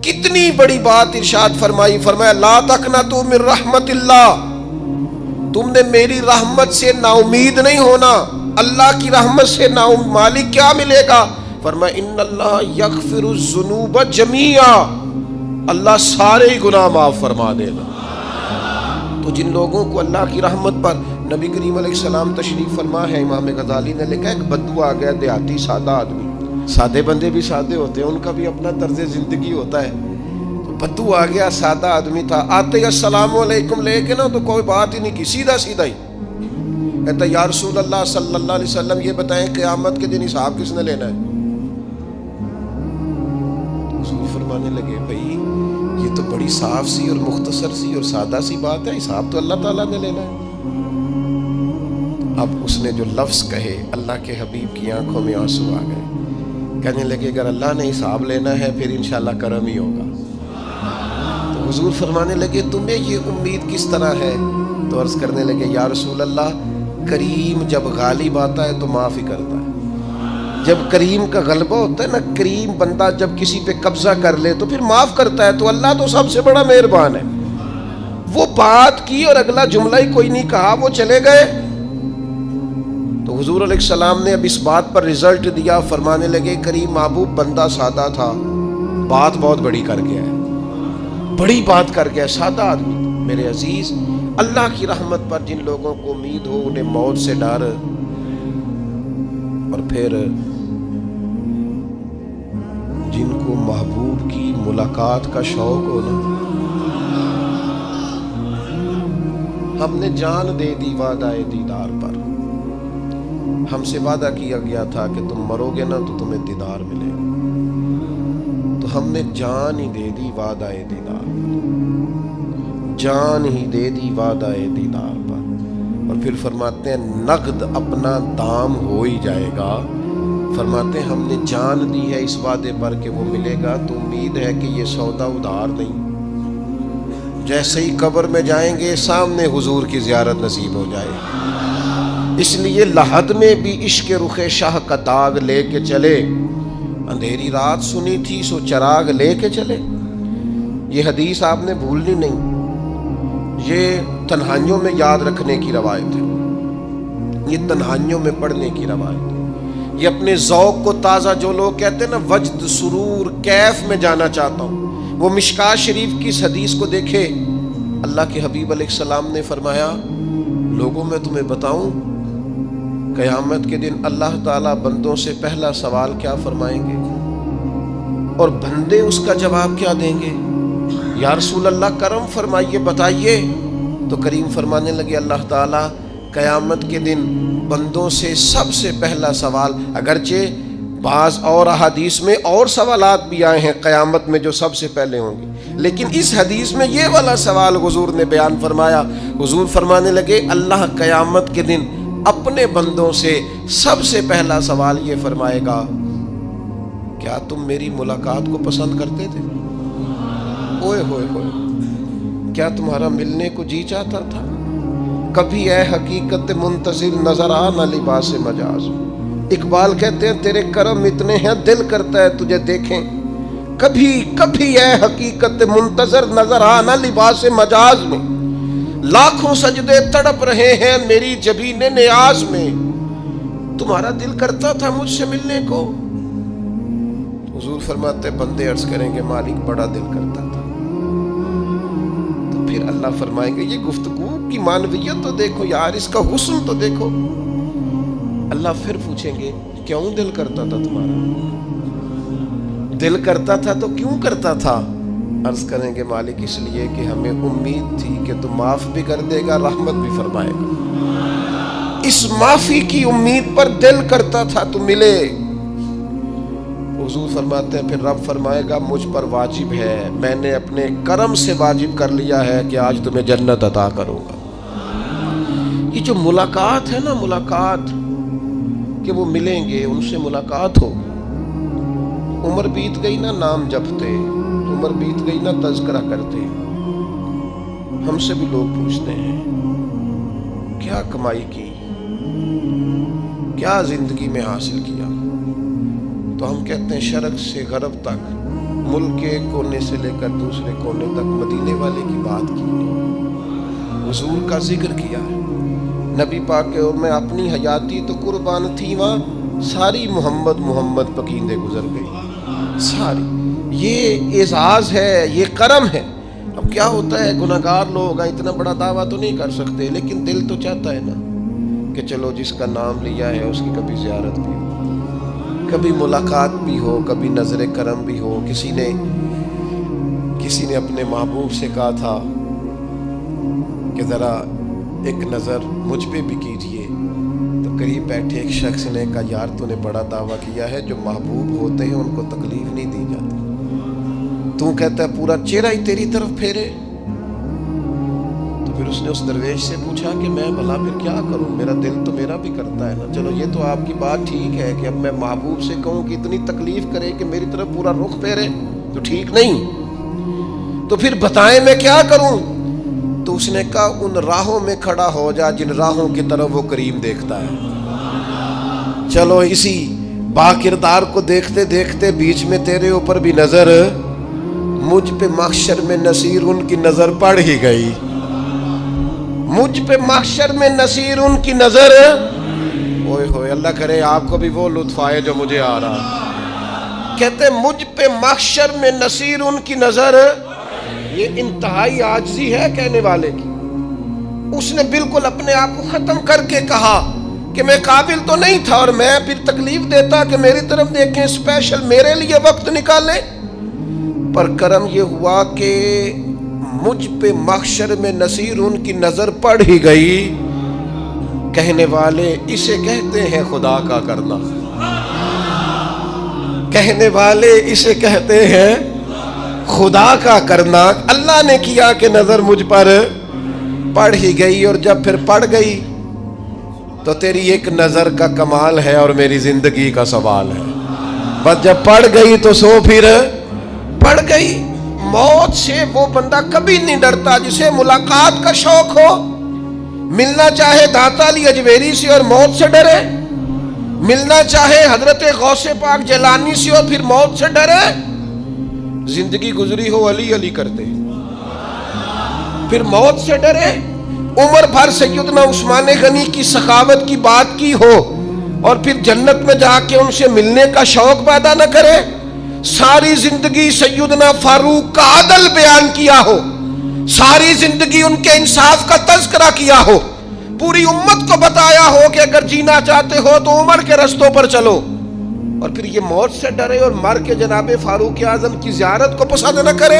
کتنی بڑی بات ارشاد فرمائی، فرمایا لا تقنطوا من رحمت اللہ، تم نے میری رحمت سے نا امید نہیں ہونا۔ اللہ کی رحمت سے نا مالک کیا ملے گا؟ فرمایا ان اللہ یغفر الذنوب جمیعا، اللہ سارے ہی گناہ معاف فرما دے گا۔ تو جن لوگوں کو اللہ کی رحمت پر نبی کریم علیہ السلام تشریف فرما ہے، امام غزالی نے لکھا ایک بدو آ گیا، دیہاتی سادہ آدمی، سادے بندے بھی سادے ہوتے ہیں، ان کا بھی اپنا طرز زندگی ہوتا ہے۔ تو بدو آ گیا، سادہ آدمی تھا، آتے ہی السلام علیکم لے کے نا تو کوئی بات ہی نہیں کی، سیدھا سیدھا ہی کہتا یا رسول اللہ صلی اللہ علیہ وسلم یہ بتائیں قیامت کے دن حساب کس نے لینا ہے؟ حضور فرمانے لگے بھائی یہ تو بڑی صاف سی اور مختصر سی اور سادہ سی بات ہے، حساب تو اللہ تعالیٰ نے لینا ہے۔ اب اس نے جو لفظ کہے اللہ کے حبیب کی آنکھوں میں آنسو آ گئے، کہنے لگے اگر اللہ نے حساب لینا ہے پھر انشاءاللہ کرم ہی ہوگا۔ تو حضور فرمانے لگے تمہیں یہ امید کس طرح ہے؟ تو عرض کرنے لگے یا رسول اللہ کریم جب غالب آتا ہے تو معاف ہی کرتا ہے۔ جب کریم کا غلبہ ہوتا ہے نا، کریم بندہ جب کسی پہ قبضہ کر لے تو پھر معاف کرتا ہے، تو اللہ تو سب سے بڑا مہربان ہے۔ وہ بات کی اور اگلا جملہ ہی کوئی نہیں کہا، وہ چلے گئے۔ تو حضور علیہ السلام نے اب اس بات پر رزلٹ دیا، فرمانے لگے کریم محبوب بندہ سادہ تھا، بات بہت بڑی کر گیا ہے، بڑی بات کر گیا، سادہ آدمی۔ میرے عزیز، اللہ کی رحمت پر جن لوگوں کو امید ہو انہیں موت سے ڈر، اور پھر جن کو محبوب کی ملاقات کا شوق ہو نا، ہم نے جان دے دی وعدہ دیدار پر، ہم سے وعدہ کیا گیا تھا کہ تم مرو گے نا تو تمہیں دیدار ملے گا، تو ہم نے جان ہی دے دی وعدہ دیدار پر، جان ہی دے دی وعدہ دیدار پر۔ اور پھر فرماتے ہیں نقد اپنا دام ہو ہی جائے گا، فرماتے ہیں ہم نے جان دی ہے اس وعدے پر کہ وہ ملے گا، تو امید ہے کہ یہ سودا ادھار نہیں۔ جیسے ہی قبر میں جائیں گے سامنے حضور کی زیارت نصیب ہو جائے گی۔ اس لیے لحد میں بھی عشق رخ شاہ کا داغ لے کے چلے، اندھیری رات سنی تھی سو چراغ لے کے چلے۔ یہ حدیث آپ نے بھولنی نہیں، یہ تنہائیوں میں یاد رکھنے کی روایت ہے، یہ تنہائیوں میں پڑھنے کی روایت ہے۔ یہ اپنے ذوق کو تازہ، جو لوگ کہتے ہیں نا وجد سرور کیف میں جانا چاہتا ہوں، وہ مشکات شریف کی اس حدیث کو دیکھے۔ اللہ کے حبیب علیہ السلام نے فرمایا لوگوں میں تمہیں بتاؤں قیامت کے دن اللہ تعالیٰ بندوں سے پہلا سوال کیا فرمائیں گے اور بندے اس کا جواب کیا دیں گے؟ یا رسول اللہ کرم فرمائیے بتائیے۔ تو کریم فرمانے لگے اللہ تعالیٰ قیامت کے دن بندوں سے سب سے پہلا سوال، اگرچہ بعض اور احادیث میں اور سوالات بھی آئے ہیں قیامت میں جو سب سے پہلے ہوں گے، لیکن اس حدیث میں یہ والا سوال حضور نے بیان فرمایا۔ حضور فرمانے لگے اللہ قیامت کے دن اپنے بندوں سے سب سے پہلا سوال یہ فرمائے گا کیا تم میری ملاقات کو پسند کرتے تھے؟ اوئے ہوئے ہوئے، کیا تمہارا ملنے کو جی چاہتا تھا؟ کبھی اے حقیقت منتظر نظر آ نہ لباس مجاز۔ اقبال کہتے ہیں تیرے کرم اتنے ہیں دل کرتا ہے تجھے دیکھیں، کبھی کبھی اے حقیقت منتظر نظر آ نہ لباس مجاز میں، لاکھوں سجدے تڑپ رہے ہیں میری جبین نیاز میں، تمہارا دل کرتا تھا مجھ سے ملنے کو؟ حضور فرماتے بندے عرض کریں گے مالک بڑا دل کرتا تھا۔ تو پھر اللہ فرمائیں گے یہ گفتگو کی معنویت تو دیکھو یار، اس کا حسن تو دیکھو۔ اللہ پھر پوچھیں گے کیوں دل کرتا تھا تمہارا؟ دل کرتا تھا تو کیوں کرتا تھا؟ عرض کریں گے مالک اس لیے کہ ہمیں امید تھی کہ تو معاف بھی کر دے گا، رحمت بھی فرمائے گا، اس معافی کی امید پر دل کرتا تھا تو ملے۔ حضور فرماتے ہیں پھر رب فرمائے گا مجھ پر واجب ہے، میں نے اپنے کرم سے واجب کر لیا ہے کہ آج تمہیں جنت عطا کروں گا۔ یہ جو ملاقات ہے نا، ملاقات کہ وہ ملیں گے، ان سے ملاقات ہو۔ عمر بیت گئی نا نام جپتے، عمر بیت گئی نا تذکرہ کرتے، ہم سے بھی لوگ پوچھتے ہیں کیا کمائی کی، کیا زندگی میں حاصل کیا؟ تو ہم کہتے ہیں شرق سے غرب تک ملک کے ایک کونے سے لے کر دوسرے کونے تک مدینے والے کی بات کی، حضور کا ذکر کیا ہے۔ نبی پاک کے میں اپنی حیاتی تو قربان تھی، وہاں ساری محمد محمد پکیندے گزر گئی ساری۔ یہ اعزاز ہے، یہ کرم ہے۔ اب کیا ہوتا ہے، گناہگار لوگ اتنا بڑا دعویٰ تو نہیں کر سکتے، لیکن دل تو چاہتا ہے نا کہ چلو جس کا نام لیا ہے اس کی کبھی زیارت بھی ہو، کبھی ملاقات بھی ہو، کبھی نظر کرم بھی ہو۔ کسی نے اپنے محبوب سے کہا تھا کہ ذرا ایک نظر مجھ پہ بھی کیجئے، تو قریب بیٹھے ایک شخص نے کہا یار تو نے بڑا دعویٰ کیا ہے، جو محبوب ہوتے ہیں ان کو تکلیف نہیں دی جاتی، تو کہتا ہے پورا چہرہ ہی تیری طرف پھیرے۔ تو پھر اس نے اس درویش سے پوچھا کہ میں بھلا پھر کیا کروں، میرا دل تو میرا بھی کرتا ہے نا۔ چلو یہ تو آپ کی بات ٹھیک ہے کہ اب میں محبوب سے کہوں کہ اتنی تکلیف کرے کہ میری طرف پورا رخ پھیرے تو ٹھیک نہیں، تو پھر بتائیں میں کیا کروں؟ تو اس نے کہا ان راہوں میں کھڑا ہو جا جن راہوں کی طرف وہ کریم دیکھتا ہے۔ چلو اسی با کردار کو دیکھتے دیکھتے بیچ میں تیرے اوپر بھی نظر، مجھ پہ محشر میں نصیر ان کی نظر پڑ ہی گئی، مجھ پہ محشر میں نصیر ان کی نظر۔ اوئے ہوئے، اللہ کرے آپ کو بھی وہ لطف آئے جو مجھے آ رہا۔ کہتے مجھ پہ محشر میں نصیر ان کی نظر، یہ انتہائی عاجزی ہے کہنے والے کی۔ اس نے بالکل اپنے آپ کو ختم کر کے کہا کہ میں قابل تو نہیں تھا، اور میں پھر تکلیف دیتا کہ میری طرف دیکھیں، اسپیشل میرے لیے وقت نکالیں۔ پر کرم یہ ہوا کہ مجھ پہ محشر میں نصیر ان کی نظر پڑ ہی گئی۔ کہنے والے اسے کہتے ہیں خدا کا کرنا، کہنے والے اسے کہتے ہیں خدا کا کرنا۔ اللہ نے کیا کہ نظر مجھ پر پڑ ہی گئی، اور جب پھر پڑ گئی تو تیری ایک نظر کا کمال ہے اور میری زندگی کا سوال ہے۔ بس جب پڑ گئی تو سو پھر پڑ گئی۔ موت سے وہ بندہ کبھی نہیں ڈرتا جسے ملاقات کا شوق ہو۔ ملنا چاہے داتا علی اجویری سے اور موت سے ڈرے، ملنا چاہے حضرت غوث پاک جیلانی سے اور پھر موت سے ڈرے۔ زندگی گزری ہو علی علی کرتے پھر موت سے ڈرے۔ عمر بھر سیدنا عثمان غنی کی سخاوت کی بات کی ہو اور پھر جنت میں جا کے ان سے ملنے کا شوق پیدا نہ کرے۔ ساری زندگی سیدنا فاروق کا عدل بیان کیا ہو، ساری زندگی ان کے انصاف کا تذکرہ کیا ہو، پوری امت کو بتایا ہو کہ اگر جینا چاہتے ہو تو عمر کے رستوں پر چلو، اور پھر یہ موت سے ڈرے اور مر کے جناب فاروق اعظم کی زیارت کو پسند نہ کرے۔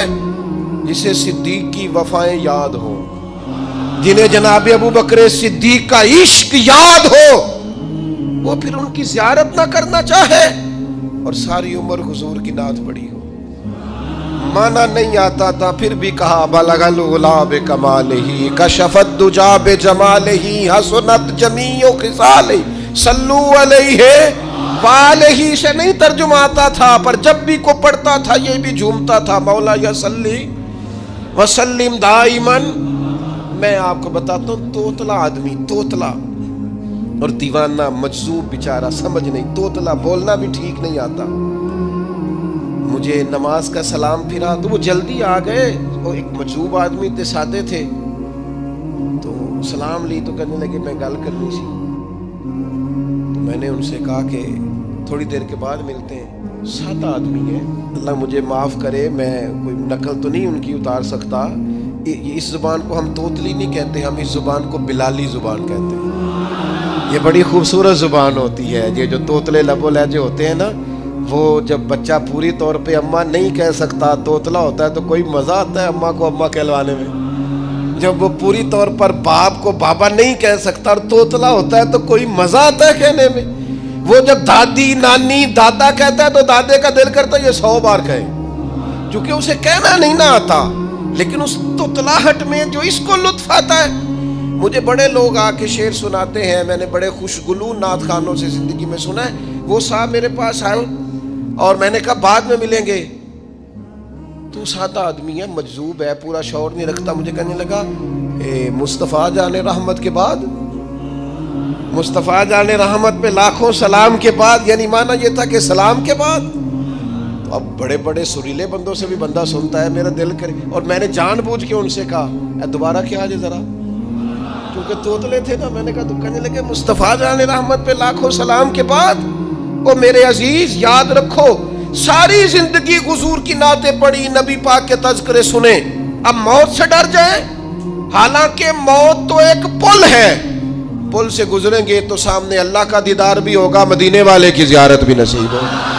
جسے صدیق کی وفائیں یاد ہو، جنہیں جناب ابو بکر صدیق کا عشق یاد ہو، وہ پھر ان کی زیارت نہ کرنا چاہے اور ساری عمر حضور کی نعت پڑھی ہو۔ مانا نہیں آتا تھا پھر بھی کہا بلغ العلا بکمالہ کشف الدجا بجمالہ حسنت جمیع خصالہ صلو علیہ والہ سے نہیں ترجمہ آتا تھا، پر جب بھی کو پڑھتا تھا یہ بھی جھومتا تھا مولا یا صلی وسلم دائماً۔ میں آپ کو بتاتا ہوں، توتلا آدمی، توتلا اور دیوانہ مجذوب بیچارہ، سمجھ نہیں، توتلا بولنا بھی ٹھیک نہیں آتا۔ مجھے نماز کا سلام پھرا تو وہ جلدی آ گئے، وہ ایک مجذوب آدمی تھے، سادے تھے، تو سلام لی تو کہنے لگے میں گل کرنی سی۔ تو میں نے ان سے کہا کہ تھوڑی دیر کے بعد ملتے ہیں۔ سادہ آدمی ہے، اللہ مجھے معاف کرے، میں کوئی نقل تو نہیں ان کی اتار سکتا۔ اس زبان کو ہم توتلی نہیں کہتے، ہم اس زبان کو بلالی زبان کہتے ہیں۔ یہ بڑی خوبصورت زبان ہوتی ہے۔ یہ جو توتلے لب و لہجے ہوتے ہیں نا، وہ جب بچہ پوری طور پہ اماں نہیں کہہ سکتا، توتلا ہوتا ہے، تو کوئی مزہ آتا ہے اماں کو اماں کہلوانے میں۔ جب وہ پوری طور پر باپ کو بابا نہیں کہہ سکتا اور توتلا ہوتا ہے تو کوئی مزہ آتا ہے کہنے میں۔ وہ جب دادی نانی دادا کہتا ہے تو دادے کا دل کرتا ہے یہ 100 بار کہے، چونکہ اسے کہنا نہیں نہ آتا، لیکن اس توتلاہٹ میں جو اس کو لطف آتا ہے۔ مجھے بڑے لوگ آ کے شعر سناتے ہیں، میں نے بڑے خوشگلو نعت خانوں سے زندگی میں سنا ہے۔ وہ صاحب میرے پاس آئے اور میں نے کہا بعد میں ملیں گے، تو سادہ آدمی ہے، مجذوب ہے، پورا شعور نہیں رکھتا۔ مجھے کہنے لگا مصطفیٰ جان رحمت کے بعد، مصطفیٰ جان رحمت پہ لاکھوں سلام کے بعد، یعنی معنی یہ تھا کہ سلام کے بعد۔ تو اب بڑے بڑے سریلے بندوں سے بھی بندہ سنتا ہے میرا دل کرے، اور میں نے جان بوجھ کے ان سے کہا اے دوبارہ کیا جائے ذرا، کیونکہ توتلے تھے نا. میں نے کہا تو کہنے لگے مصطفیٰ جان رحمت پہ لاکھوں سلام کے بعد او میرے عزیز یاد رکھو ساری زندگی حضور کی نعتیں پڑھی، نبی پاک کے تذکرے سنے، اب موت سے ڈر جائیں؟ حالانکہ موت تو ایک پل ہے، پل سے گزریں گے تو سامنے اللہ کا دیدار بھی ہوگا، مدینے والے کی زیارت بھی نصیب ہوگی.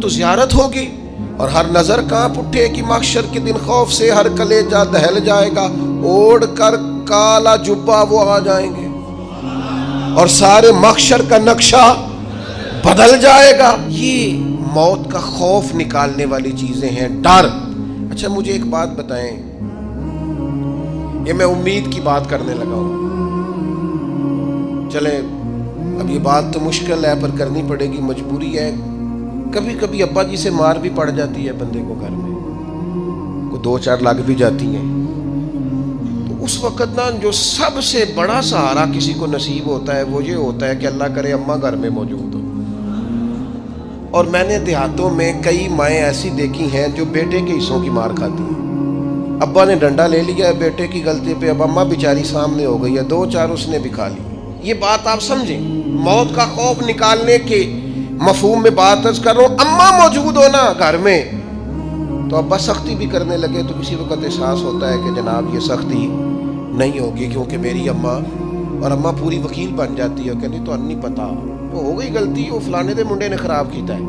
تو زیارت ہوگی اور ہر نظر کانپ اٹھے کہ محشر کے دن خوف سے ہر کلیجہ دہل جائے گا، اوڑھ کر کالا جبہ وہ آ جائیں گے اور سارے محشر کا نقشہ بدل جائے گا. یہ موت کا خوف نکالنے والی چیزیں ہیں، ڈر. اچھا مجھے ایک بات بتائیں، یہ میں امید کی بات کرنے لگا ہوں، چلیں اب یہ بات تو مشکل ہے پر کرنی پڑے گی، مجبوری ہے. کبھی کبھی ابا جی سے مار بھی پڑ جاتی ہے بندے کو، گھر میں کوئی 2-4 لگ بھی جاتی ہیں، تو اس وقت نا جو سب سے بڑا سہارا کسی کو نصیب ہوتا ہے وہ یہ ہوتا ہے کہ اللہ کرے اماں گھر میں موجود ہو. اور میں نے دیہاتوں میں کئی مائیں ایسی دیکھی ہیں جو بیٹے کے حصوں کی مار کھاتی ہیں. ابا نے ڈنڈا لے لیا ہے بیٹے کی غلطی پہ، اب اماں بیچاری سامنے ہو گئی ہے، 2-4 اس نے بھی کھا لی. یہ بات آپ سمجھیں، موت کا خوف نکالنے کے مفہوم میں بات عرض کر رہا ہوں. اماں موجود ہونا گھر میں تو ابا سختی بھی کرنے لگے تو کسی وقت احساس ہوتا ہے کہ جناب یہ سختی نہیں ہوگی کیونکہ میری اماں، اور اماں پوری وکیل بن جاتی ہے، کہنی تو نہیں پتا وہ ہو گئی غلطی، وہ فلانے دے منڈے نے خراب کیتا ہے،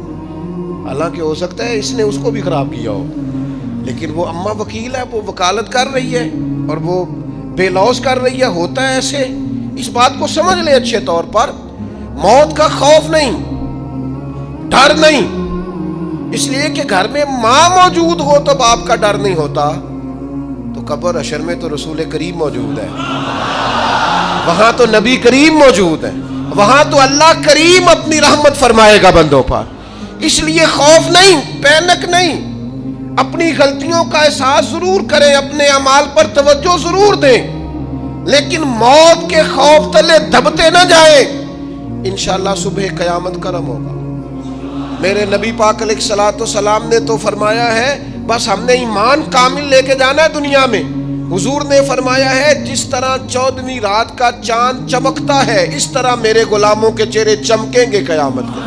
حالانکہ ہو سکتا ہے اس نے اس کو بھی خراب کیا ہو، لیکن وہ اماں وکیل ہے، وہ وکالت کر رہی ہے اور وہ بے لوث کر رہی ہے. ہوتا ہے ایسے، اس بات کو سمجھ لے اچھے طور پر. موت کا خوف نہیں، ڈر نہیں، اس لیے کہ گھر میں ماں موجود ہو تو باپ کا ڈر نہیں ہوتا. تو قبر حشر میں تو رسول کریم موجود ہے، وہاں تو نبی کریم موجود ہے، وہاں تو اللہ کریم اپنی رحمت فرمائے گا بندوں پر. اس لیے خوف نہیں، پینک نہیں، اپنی غلطیوں کا احساس ضرور کریں، اپنے اعمال پر توجہ ضرور دیں، لیکن موت کے خوف تلے دبتے نہ جائیں. انشاءاللہ صبح قیامت کرم ہوگا. میرے نبی پاک علیہ الصلوۃ والسلام نے تو فرمایا ہے بس ہم نے ایمان کامل لے کے جانا ہے دنیا میں. حضور نے فرمایا ہے جس طرح 14ویں رات کا چاند چمکتا ہے اس طرح میرے غلاموں کے چہرے چمکیں گے قیامت کے.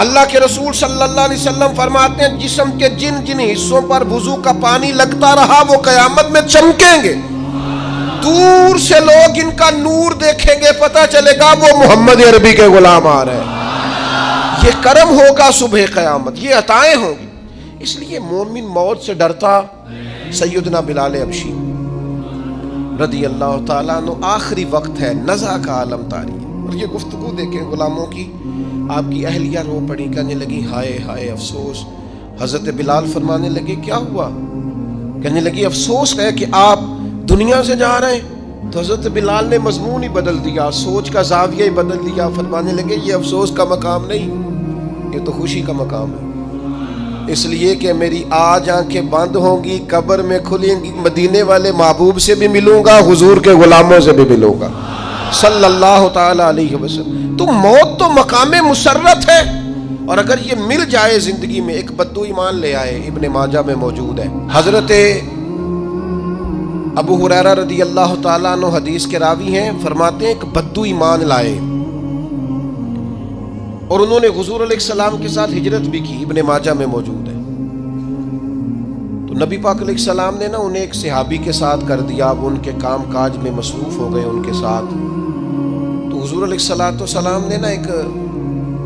اللہ کے رسول صلی اللہ علیہ وسلم فرماتے ہیں جسم کے جن جن حصوں پر وضو کا پانی لگتا رہا وہ قیامت میں چمکیں گے. دور سے لوگ ان کا نور دیکھیں گے، پتہ چلے گا وہ محمد عربی کے غلام آ رہے ہیں. یہ کرم ہوگا صبح قیامت، یہ عطائیں ہوں گی. اس لیے مومن موت سے ڈرتا. سیدنا بلال حبشی رضی اللہ تعالیٰ عنہ، آخری وقت ہے، نزع کا عالم طاری ہے، اور یہ گفتگو دیکھیں غلاموں کی. آپ کی اہلیہ رو پڑی، کہنے لگی ہائے ہائے افسوس. حضرت بلال فرمانے لگے کیا ہوا؟ کہنے لگی افسوس ہے کہ آپ دنیا سے جا رہے ہیں. تو حضرت بلال نے مضمون ہی بدل دیا، سوچ کا زاویہ ہی بدل دیا. فرمانے لگے یہ افسوس کا مقام نہیں، یہ تو خوشی کا مقام ہے. اس لیے کہ میری آج آنکھیں بند ہوں گی، قبر میں کھلیں گی، مدینے والے محبوب سے بھی ملوں گا، حضور کے غلاموں سے بھی ملوں گا صلی اللہ تعالی علیہ وسلم. تو موت تو مقام مسرت ہے، اور اگر یہ مل جائے زندگی میں. ایک بدو ایمان لے آئے، ابن ماجہ میں موجود ہے. حضرت ابو ہریرہ رضی اللہ تعالیٰ عنہ حدیث کے راوی ہیں، فرماتے ہیں ایک بدو ایمان لائے اور انہوں نے حضور علیہ السلام کے ساتھ ہجرت بھی کی. ابن ماجہ میں موجود ہے. تو نبی پاک علیہ السلام نے نا انہیں ایک صحابی کے ساتھ کر دیا، وہ ان کے کام کاج میں مصروف ہو گئے ان کے ساتھ. تو حضور علیہ السلام نے نا ایک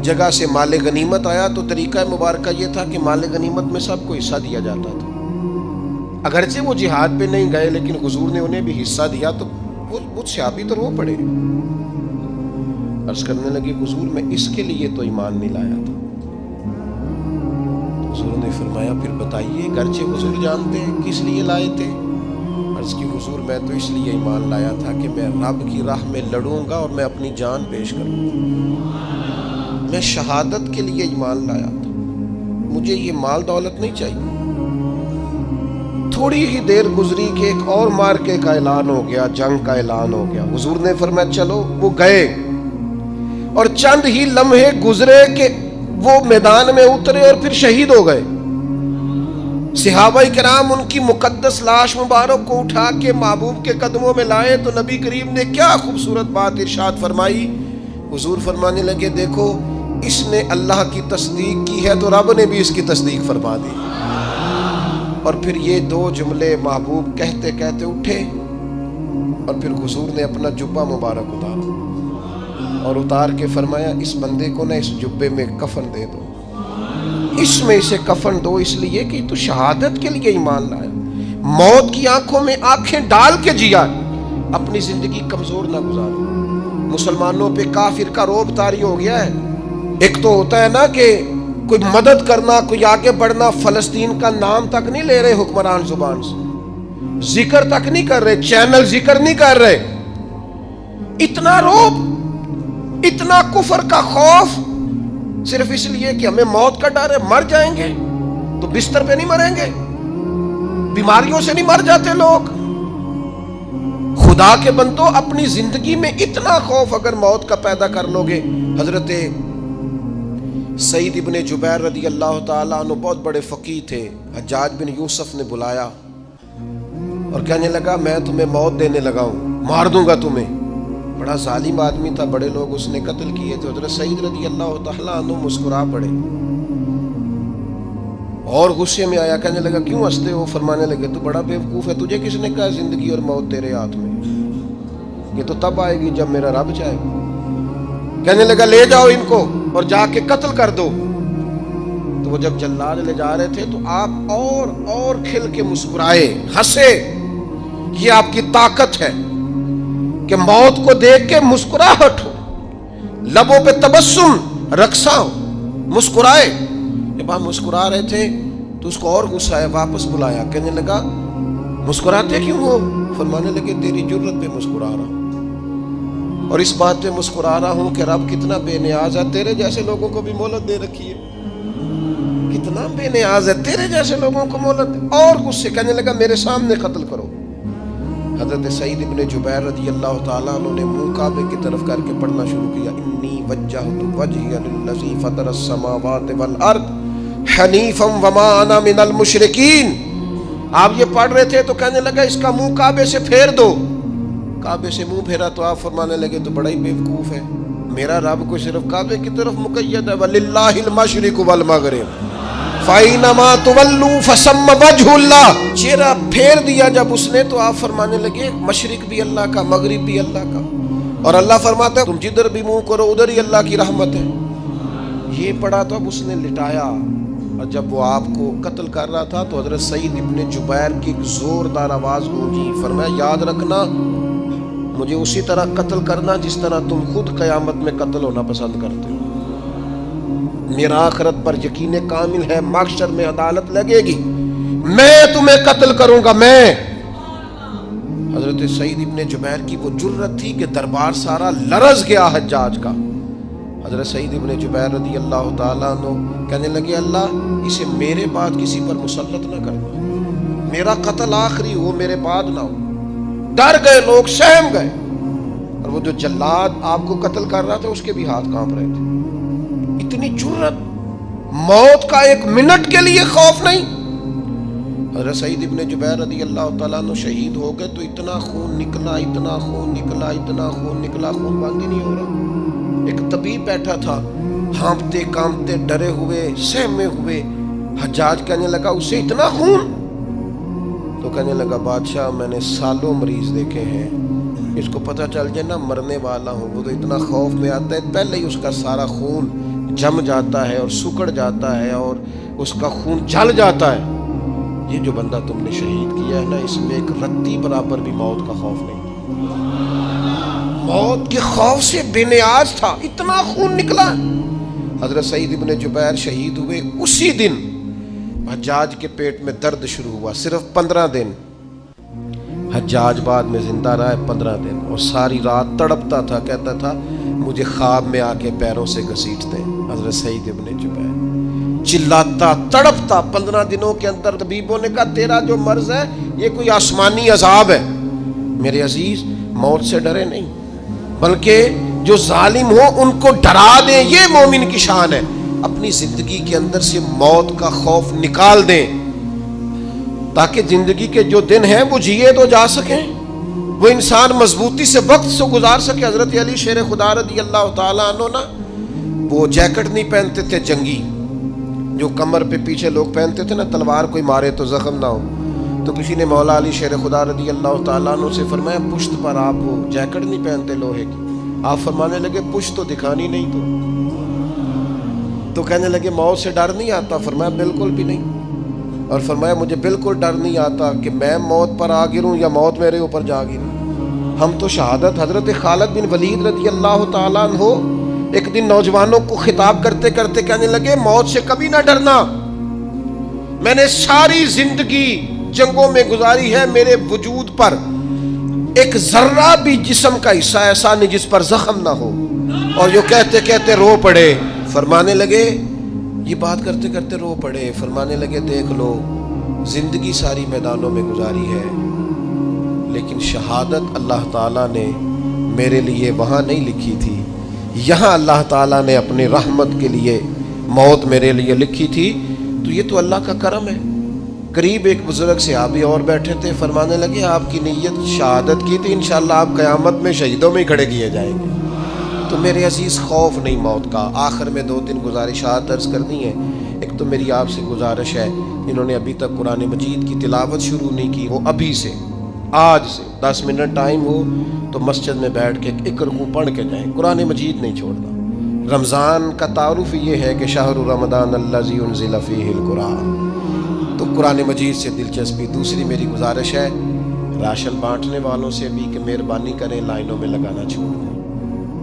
جگہ سے مال غنیمت آیا، تو طریقہ مبارکہ یہ تھا کہ مال غنیمت میں سب کو حصہ دیا جاتا تھا. اگرچہ وہ جہاد پہ نہیں گئے لیکن حضور نے انہیں بھی حصہ دیا. تو وہ صحابی تو رو پڑے، عرض کرنے لگی حضور میں اس کے لیے تو ایمان نہیں لایا تھا. حضور نے فرمایا پھر بتائیے، گرچہ حضور جانتے ہیں کس لیے لائے تھے. عرض کی حضور میں تو اس لیے ایمان لایا تھا کہ میں رب کی راہ میں لڑوں گا اور میں اپنی جان پیش کروں گا. میں شہادت کے لیے ایمان لایا تھا، مجھے یہ مال دولت نہیں چاہیے. تھوڑی ہی دیر گزری کہ ایک اور مارکے کا اعلان ہو گیا، جنگ کا اعلان ہو گیا. حضور نے فرمایا چلو. وہ گئے اور چند ہی لمحے گزرے کہ وہ میدان میں اترے اور پھر شہید ہو گئے. صحابہ کرام ان کی مقدس لاش مبارک کو اٹھا کے محبوب کے قدموں میں لائے تو نبی کریم نے کیا خوبصورت بات ارشاد فرمائی. حضور فرمانے لگے دیکھو اس نے اللہ کی تصدیق کی ہے تو رب نے بھی اس کی تصدیق فرما دی. اور پھر یہ دو جملے محبوب کہتے کہتے اٹھے اور پھر حضور نے اپنا جبہ مبارک اتارا اور اتار کے فرمایا اس بندے کو نہ اس جبے میں کفن دے دو, اس میں اسے کفن دو, اس لیے کہ تو شہادت کے لیے ایمان لایا, موت کی آنکھوں میں آنکھیں ڈال کے جیا, اپنی زندگی کمزور نہ گزارو. مسلمانوں پہ کافر کا رعب طاری ہو گیا ہے. ایک تو ہوتا ہے نا کہ کوئی مدد کرنا, کوئی آگے بڑھنا, فلسطین کا نام تک نہیں لے رہے حکمران زبان سے, ذکر تک نہیں کر رہے, چینل ذکر نہیں کر رہے. اتنا رعب, اتنا کفر کا خوف, صرف اس لیے کہ ہمیں موت کا ڈر ہے. مر جائیں گے تو بستر پہ نہیں مریں گے, بیماریوں سے نہیں مر جاتے لوگ. خدا کے بندو اپنی زندگی میں اتنا خوف اگر موت کا پیدا کر لو گے. حضرت سعید ابن جبیر رضی اللہ تعالیٰ عنہ بہت بڑے فقیہ تھے. حجاج بن یوسف نے بلایا اور کہنے لگا میں تمہیں موت دینے لگا ہوں, مار دوں گا تمہیں. بڑا ظالم آدمی تھا, بڑے لوگ اس نے قتل کیے تھے. حضرت سعید رضی اللہ تعالیٰ عنہ مسکرا پڑے اور غصے میں آیا, کہنے لگا کیوں ہنستے ہو؟ فرمانے لگے تو بڑا بیوقوف ہے, تجھے کس نے کہا زندگی اور موت تیرے ہاتھ میں, یہ تو تب آئے گی جب میرا رب چاہے گا. کہنے لگا لے جاؤ ان کو اور جا کے قتل کر دو. تو وہ جب جلاد لے جا رہے تھے تو آپ اور کھل کے مسکرائے, ہنسے. یہ آپ کی طاقت ہے کہ موت کو دیکھ کے مسکراہٹ ہو, لبوں پہ تبسم رقصہ ہو, مسکرائے. جب آپ مسکرا رہے تھے تو اس کو اور غصہ آیا, واپس بلایا. کہنے لگا مسکراتے کیوں ہو؟ فرمانے لگے تیری جرت پہ مسکرا رہا ہوں اور اس بات پہ مسکرا رہا ہوں کہ رب کتنا بے نیاز ہے, تیرے جیسے لوگوں کو بھی مہلت دے رکھی ہے. کتنا بے نیاز ہے, تیرے جیسے لوگوں کو مہلت دے. اور غصے, کہنے لگا میرے سامنے قتل کرو. حضرت سعید ابن جبیر رضی اللہ تعالیٰ عنہ نے منہ کعبے کی طرف کر کے پڑھنا شروع کیا, انی وجہت وجہی للذی فطر السماوات والارض حنیفا وما انا من المشرکین. آپ یہ پڑھ رہے تھے تو کہنے لگا اس کا منہ کعبے سے پھیر دو. کعبے سے منہ پھیرا تو آپ فرمانے لگے تو بڑا ہی بیوقوف ہے, میرا رب کو صرف کعبے کی طرف مقید ہے, وَلِلَّهِ الْمَشْرِقُ وَالْمَغْرِبُ فَأَيْنَمَا تُوَلُّوا فَثَمَّ وَجْهُ اللَّهِ. چہرہ پھیر دیا جب اس نے تو آپ فرمانے لگے مشرق بھی اللہ کا, مغرب بھی اللہ کا. اور اللہ فرماتا ہے تم جدھر بھی منہ کرو ادھر ہی اللہ کی رحمت ہے. یہ پڑھا تو اب اس نے لٹایا, اور جب وہ آپ کو قتل کر رہا تھا تو حضرت سعید ابن جبیر کی ایک زوردار آواز گونجی. فرمایا یاد رکھنا مجھے اسی طرح قتل کرنا جس طرح تم خود قیامت میں قتل ہونا پسند کرتے ہو. میرا آخرت پر یقین کامل ہے, محشر میں عدالت لگے گی, میں تمہیں قتل کروں گا میں. حضرت سعید ابن جبیر کی وہ جرت تھی کہ دربار سارا لرز گیا حجاج کا. حضرت سعید ابن جبیر رضی اللہ تعالیٰ عنہ کہنے لگے اللہ اسے میرے بعد کسی پر مسلط نہ کرنا, میرا قتل آخری ہو, میرے بعد نہ ہو. ڈر گئے لوگ, سہم گئے. اور وہ جو جلاد آپ کو قتل کر رہا تھا اس کے بھی ہاتھ کانپ رہے تھے. اتنی جرت, موت کا ایک منٹ کے لیے خوف نہیں. حضرت سعید ابن جبیر رضی اللہ تعالیٰ عنہ شہید ہو گئے تو اتنا خون نکلا, اتنا خون نکلا, اتنا خون نکلا, خون بند ہی نہیں ہو رہا. ایک طبیب بیٹھا تھا, ہانپتے کانپتے ڈرے ہوئے سہمے ہوئے. حجاج کہنے لگا اسے اتنا خون؟ تو کہنے لگا بادشاہ میں نے سالوں مریض دیکھے ہیں, اس کو پتہ چل جائے نا مرنے والا ہوں وہ تو اتنا خوف میں آتا ہے, پہلے ہی اس کا سارا خون جم جاتا ہے اور سکڑ جاتا ہے اور اس کا خون جل جاتا ہے. یہ جو بندہ تم نے شہید کیا ہے نا اس میں ایک رتی برابر بھی موت کا خوف نہیں, موت کے خوف سے بے نیاز تھا, اتنا خون نکلا. حضرت سعید ابن جبیر شہید ہوئے اسی دن حجاج کے پیٹ میں درد شروع ہوا. صرف 15 دن حجاج بعد میں زندہ رہا ہے, 15 دن, اور ساری رات تڑپتا تھا, کہتا تھا مجھے خواب میں آ کے پیروں سے گھسیٹتے. حضرت سعید ابن جبیر چلاتا تڑپتا 15 دنوں کے اندر. طبیبوں نے کہا تیرا جو مرض ہے یہ کوئی آسمانی عذاب ہے. میرے عزیز موت سے ڈرے نہیں بلکہ جو ظالم ہو ان کو ڈرا دیں, یہ مومن کی شان ہے. اپنی زندگی کے اندر سے موت کا خوف نکال دیں، تاکہ زندگی کے جو دن ہیں وہ جیے تو جا سکیں، وہ انسان مضبوطی سے وقت سے گزار سکے۔ حضرت علی شیر خدا رضی اللہ تعالیٰ عنہ نا وہ جیکٹ نہیں پہنتے تھے جنگی، جو کمر پہ پیچھے لوگ پہنتے تھے نا، تلوار کوئی مارے تو زخم نہ ہو۔ تو کسی نے مولا علی شیر خدا رضی اللہ تعالیٰ عنہ سے فرمایا پشت پر آپ وہ جیکٹ نہیں پہنتے لوہے کی؟ آپ فرمانے لگے پشت تو دکھانی نہیں تو کہنے لگے موت سے ڈر نہیں آتا؟ فرمایا بالکل بھی نہیں، اور فرمایا مجھے بالکل ڈر نہیں آتا کہ میں موت پر آ گروں یا موت میرے اوپر جا گرے۔ ہم تو شہادت حضرت خالد بن ولید رضی اللہ تعالیٰ عنہ ایک دن نوجوانوں کو خطاب کرتے کرتے کہنے لگے موت سے کبھی نہ ڈرنا، میں نے ساری زندگی جنگوں میں گزاری ہے، میرے وجود پر ایک ذرہ بھی جسم کا حصہ ایسا نہیں جس پر زخم نہ ہو۔ اور جو کہتے کہتے رو پڑے، فرمانے لگے یہ بات کرتے کرتے رو پڑے، فرمانے لگے دیکھ لو زندگی ساری میدانوں میں گزاری ہے، لیکن شہادت اللہ تعالیٰ نے میرے لیے وہاں نہیں لکھی تھی، یہاں اللہ تعالیٰ نے اپنی رحمت کے لیے موت میرے لیے لکھی تھی۔ تو یہ تو اللہ کا کرم ہے۔ قریب ایک بزرگ صحابی اور بیٹھے تھے، فرمانے لگے آپ کی نیت شہادت کی تھی، انشاءاللہ آپ قیامت میں شہیدوں میں کھڑے کیے جائیں گے۔ تو میرے عزیز خوف نہیں موت کا۔ آخر میں 2-3 گزارشات عرض کرنی ہے۔ ایک تو میری آپ سے گزارش ہے، جنہوں نے ابھی تک قرآن مجید کی تلاوت شروع نہیں کی، وہ ابھی سے آج سے 10 منٹ ٹائم ہو تو مسجد میں بیٹھ کے ایک رکوع پڑھ کے جائیں، قرآن مجید نہیں چھوڑنا۔ رمضان کا تعارف یہ ہے کہ شہر رمضان الذی انزل فیہ القرآن، تو قرآن مجید سے دلچسپی۔ دوسری میری گزارش ہے راشن بانٹنے والوں سے بھی کہ مہربانی کریں لائنوں میں لگانا چھوڑ دیں،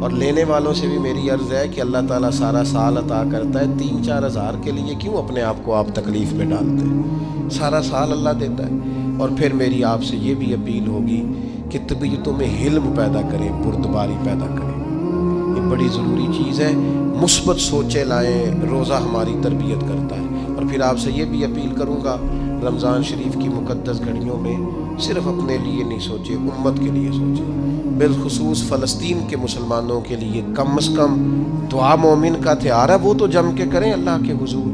اور لینے والوں سے بھی میری عرض ہے کہ اللہ تعالیٰ سارا سال عطا کرتا ہے، 3-4 ہزار کے لیے کیوں اپنے آپ کو آپ تکلیف میں ڈالتے ہیں؟ سارا سال اللہ دیتا ہے۔ اور پھر میری آپ سے یہ بھی اپیل ہوگی کہ طبیعتوں میں حلم پیدا کریں، بردباری پیدا کریں، یہ بڑی ضروری چیز ہے۔ مثبت سوچیں لائیں، روزہ ہماری تربیت کرتا ہے۔ اور پھر آپ سے یہ بھی اپیل کروں گا رمضان شریف کی مقدس گھڑیوں میں صرف اپنے لیے نہیں سوچے، امت کے لیے سوچیں، بالخصوص فلسطین کے مسلمانوں کے لیے کم از کم دعا مومن کا تھیار ہے وہ تو جم کے کریں اللہ کے حضور۔